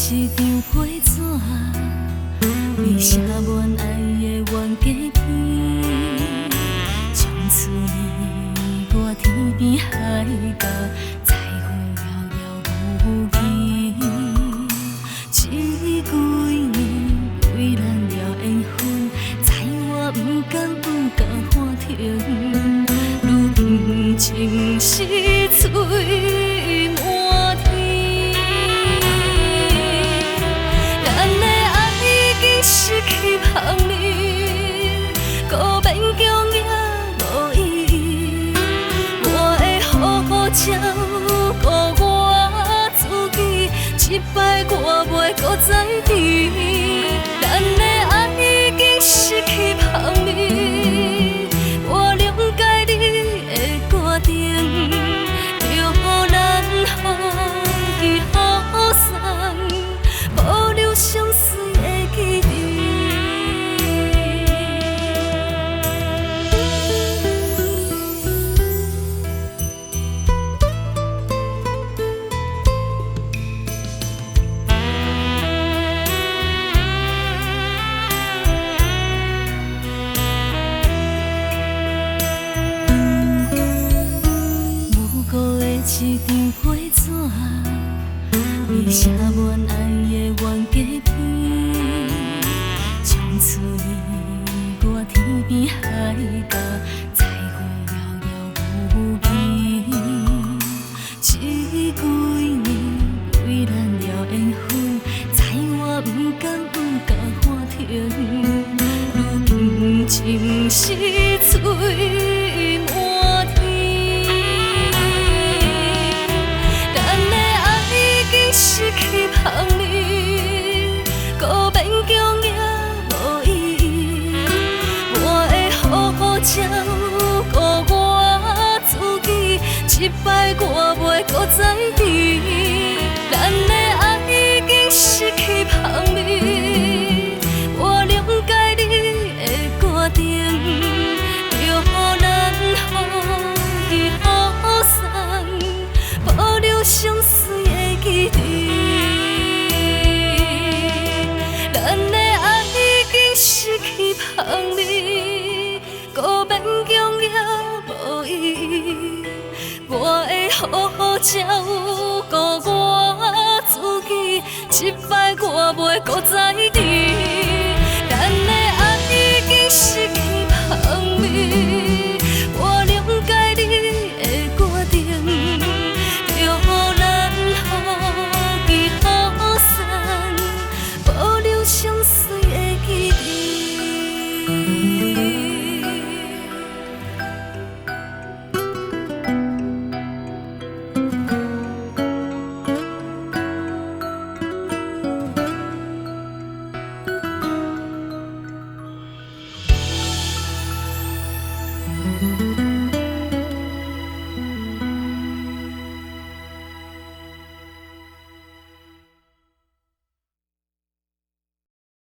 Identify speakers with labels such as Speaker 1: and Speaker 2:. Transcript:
Speaker 1: 一张批纸，你写满爱的原价片。从此你我天边海角，彩虹遥遥无期。这几年为咱了缘分，在我不敢喊停。如今情是碎满天，咱的爱已经失去香味，搁勉强也无意义。我的好照顾我自己，失败我袂搁再甜。咱的爱已经失去香味，我了解你的决定，就咱予伊好散，保留相随的记忆。一张批纸，你写满爱的原价片。从此你我天边海角，彩虹遥遥无期。这几年为咱了缘分，在我不敢喊停。如今情是碎满天。失去香味，搁勉强也无意义。我的好照顾我自己，失败我袂搁再甜。咱的爱已经失去香味，我了解你的决定，就咱予伊好散，保留相随的记忆。失去香味，搁勉强也无意义。我的好照顾我自己，失败我袂搁再甜。